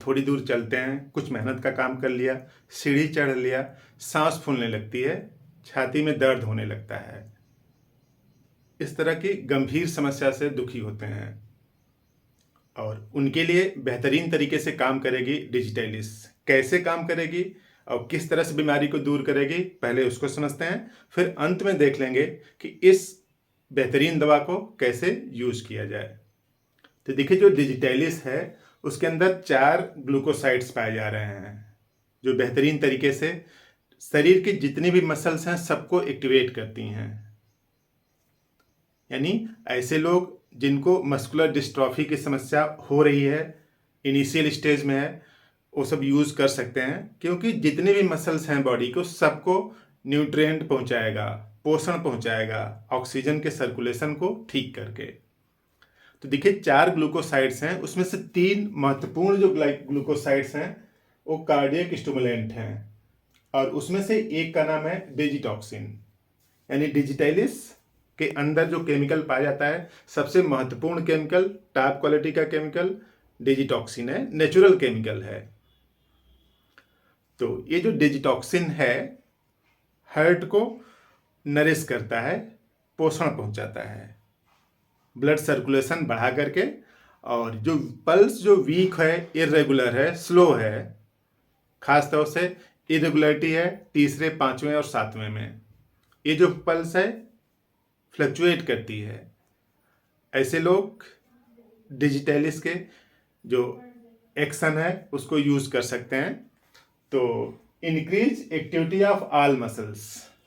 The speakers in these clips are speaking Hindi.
थोड़ी दूर चलते हैं, कुछ मेहनत का काम कर लिया, सीढ़ी चढ़ लिया, सांस फूलने लगती है, छाती में दर्द होने लगता है। इस तरह की गंभीर समस्या से दुखी होते हैं और उनके लिए बेहतरीन तरीके से काम करेगी डिजिटलिस। कैसे काम करेगी और किस तरह से बीमारी को दूर करेगी, पहले उसको समझते हैं, फिर अंत में देख लेंगे कि इस बेहतरीन दवा को कैसे यूज किया जाए। तो देखिए, जो डिजिटलिस है उसके अंदर 4 ग्लूकोसाइड्स पाए जा रहे हैं जो बेहतरीन तरीके से शरीर की जितनी भी मसल्स हैं सबको एक्टिवेट करती हैं। यानी ऐसे लोग जिनको मस्कुलर डिस्ट्रॉफी की समस्या हो रही है, इनिशियल स्टेज में है, वो सब यूज कर सकते हैं, क्योंकि जितने भी मसल्स हैं बॉडी को सबको न्यूट्रिएंट पहुंचाएगा, पोषण पहुंचाएगा, ऑक्सीजन के सर्कुलेशन को ठीक करके। तो देखिए, 4 ग्लूकोसाइड्स हैं, उसमें से 3 महत्वपूर्ण जो ग्लूकोसाइड्स हैं वो कार्डियक स्टिमुलेंट हैं और उसमें से एक का नाम है डिजिटॉक्सिन। यानी डिजिटलिस के अंदर जो केमिकल पाया जाता है, सबसे महत्वपूर्ण केमिकल, टॉप क्वालिटी का केमिकल डिजिटॉक्सिन है, नेचुरल केमिकल है। तो ये जो डिजिटॉक्सिन है हार्ट को नरिश करता है, पोषण पहुंचाता है, ब्लड सर्कुलेशन बढ़ा करके, और जो पल्स जो वीक है, इरेगुलर है, स्लो है, खास तौर से इरेगुलरिटी है तीसरे, 5वें और 7वें में, ये जो पल्स है फ्लक्चुएट करती है। ऐसे लोग डिजिटलिस के जो एक्शन है उसको यूज कर सकते हैं। तो increase activity of all muscles,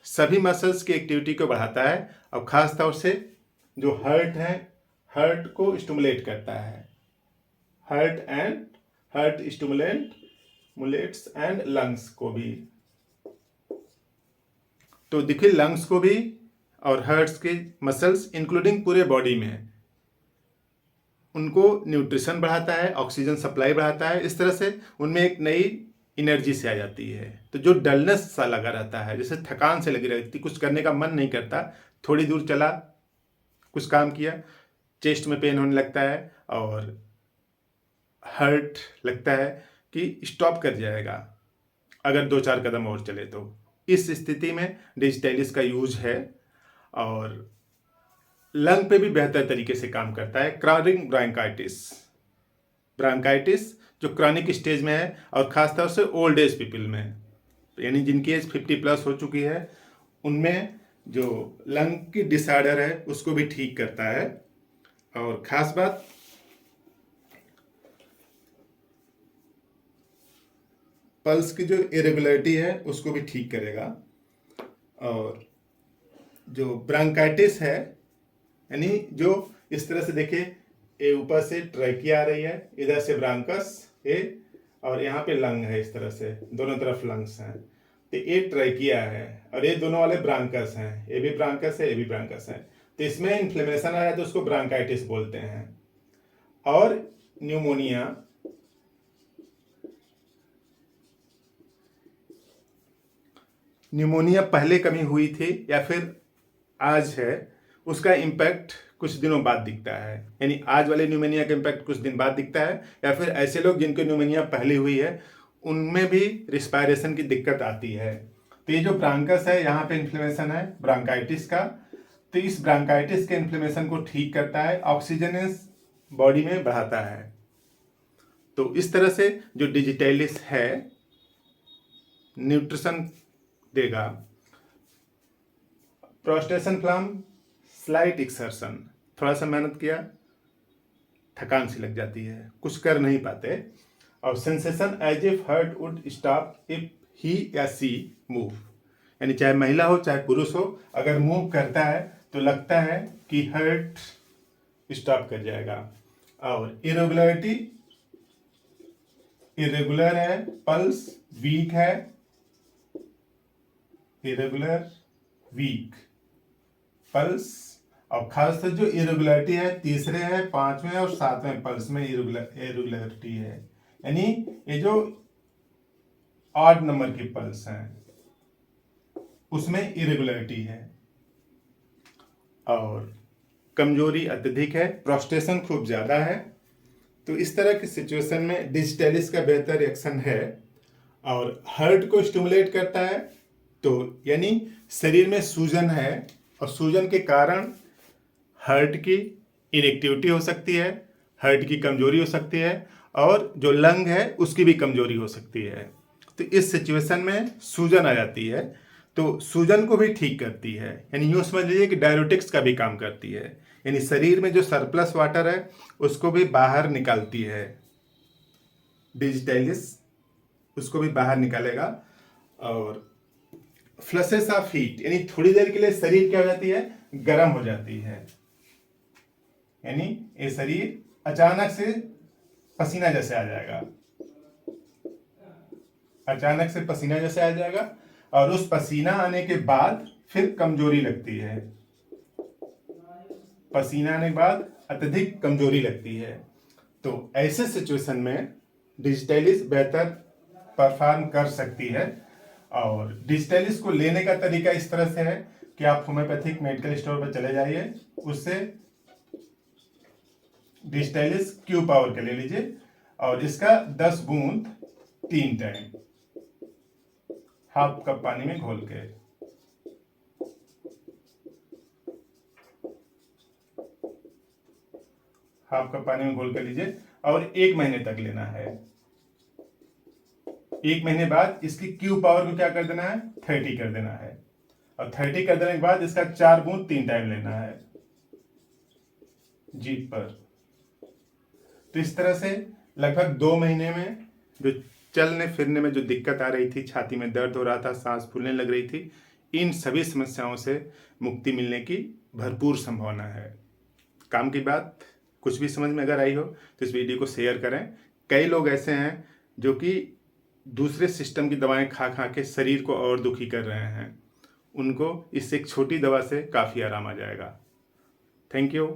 सभी मसल्स की एक्टिविटी को बढ़ाता है और खास तौर से जो हार्ट है, हार्ट को स्टिमुलेट करता है। हार्ट स्टिमुलेट्स एंड लंग्स को भी। तो देखिए, लंग्स को भी और हार्ट्स के मसल्स इंक्लूडिंग पूरे बॉडी में उनको न्यूट्रिशन बढ़ाता है, ऑक्सीजन सप्लाई बढ़ाता है। इस तरह से उनमें एक नई एनर्जी से आ जाती है। तो जो डलनेस सा लगा रहता है, जैसे थकान से लगी रहती, कुछ करने का मन नहीं करता, थोड़ी दूर चला, कुछ काम किया, चेस्ट में पेन होने लगता है और हर्ट लगता है कि स्टॉप कर जाएगा अगर 2-4 कदम और चले तो। इस स्थिति में डिजिटलिस का यूज है और लंग पे भी बेहतर तरीके से काम करता है। क्रॉनिक ब्रांकाइटिस जो क्रॉनिक स्टेज में है और खासतौर से ओल्ड एज पीपल में, यानी जिनकी एज 50+ हो चुकी है, उनमें जो लंग की डिसऑर्डर है उसको भी ठीक करता है। और खास बात, पल्स की जो इरेगुलरिटी है उसको भी ठीक करेगा। और जो ब्रांकाइटिस है, यानी जो इस तरह से देखिए, ये ऊपर से ट्रैकिया आ रही है, इधर से ब्रांकस है और यहाँ पे लंग है, इस तरह से दोनों तरफ लंग्स हैं। तो ये ट्रैकिया है और ये दोनों वाले ब्रांकस हैं, ये भी ब्रांकस है, ये भी ब्रांकस है। तो इसमें इन्फ्लेमेशन आया तो उसको ब्रांकाइटिस बोलते हैं। और न्यूमोनिया पहले कभी हुई थी या फिर आज है, उसका इम्पैक्ट कुछ दिनों बाद दिखता है। यानी आज वाले न्यूमोनिया का इम्पैक्ट कुछ दिन बाद दिखता है, या फिर ऐसे लोग जिनको न्यूमोनिया पहले हुई है उनमें भी रिस्पायरेशन की दिक्कत आती है। तो ये जो ब्रांकस है, यहाँ पे इन्फ्लेमेशन है ब्रांकाइटिस का, तो इस ब्रांकाइटिस के इन्फ्लेमेशन को ठीक करता है, ऑक्सीजन बॉडी में बढ़ाता है। तो इस तरह से जो डिजिटलिस है न्यूट्रिशन देगा। प्रोस्टेशन फ्लैम, स्लाइट एक्सर्शन, थोड़ा सा मेहनत किया, थकान सी लग जाती है, कुछ कर नहीं पाते। और sensation as if heart would stop if he या सी मूव, यानी चाहे महिला हो चाहे पुरुष हो, अगर मूव करता है तो लगता है कि हार्ट स्टॉप कर जाएगा। और इरेगुलर है, पल्स वीक है, इरेगुलर वीक पल्स, और खासकर जो इरेगुलरिटी है तीसरे है, 5वें और 7वें पल्स में इरेगुलरिटी है। यानी ये जो ऑड नंबर की पल्स हैं उसमें इरेगुलरिटी है। और कमजोरी अत्यधिक है, प्रोस्टेशन खूब ज्यादा है, तो इस तरह की सिचुएशन में डिजिटलिस का बेहतर रिएक्शन है और हार्ट को स्टिमुलेट करता है। तो यानी शरीर में सूजन है और सूजन के कारण हार्ट की इनएक्टिविटी हो सकती है, हार्ट की कमजोरी हो सकती है और जो लंग है उसकी भी कमजोरी हो सकती है। तो इस सिचुएशन में सूजन आ जाती है, तो सूजन को भी ठीक करती है, यानी यूँ समझ लीजिए कि डायरेटिक्स का भी काम करती है, यानी शरीर में जो सरप्लस वाटर है उसको भी बाहर निकालती है। डिजिटलिस उसको भी बाहर निकालेगा और फ्लशेस ऑफ हीट, यानी थोड़ी देर के लिए शरीर क्या हो जाती है, गर्म हो जाती है, यानी ये शरीर अचानक से पसीना जैसे आ जाएगा, अचानक से पसीना जैसे आ जाएगा और उस पसीना आने के बाद फिर कमजोरी लगती है, पसीना आने के बाद अत्यधिक कमजोरी लगती है। तो ऐसे सिचुएशन में डिजिटलिस बेहतर परफॉर्म कर सकती है। और डिजिटलिस को लेने का तरीका इस तरह से है कि आप होम्योपैथिक मेडिकल स्टोर पर चले जाइए, उससे डिजिटलिस क्यू पावर का ले लीजिए और इसका 10 बूंद 3 टाइम हाफ कप पानी में घोल के, हाफ कप पानी में घोल कर लीजिए और 1 महीने तक लेना है। 1 महीने बाद इसकी क्यू पावर को क्या कर देना है, 30 कर देना है और 30 कर देने के बाद इसका 4 बूंद 3 टाइम लेना है जीभ पर। तो इस तरह से लगभग 2 महीने में जो चलने फिरने में जो दिक्कत आ रही थी, छाती में दर्द हो रहा था, सांस फूलने लग रही थी, इन सभी समस्याओं से मुक्ति मिलने की भरपूर संभावना है। काम की बात कुछ भी समझ में अगर आई हो तो इस वीडियो को शेयर करें। कई लोग ऐसे हैं जो कि दूसरे सिस्टम की दवाएं खा खा के शरीर को और दुखी कर रहे हैं, उनको इससे एक छोटी दवा से काफ़ी आराम आ जाएगा। Thank you.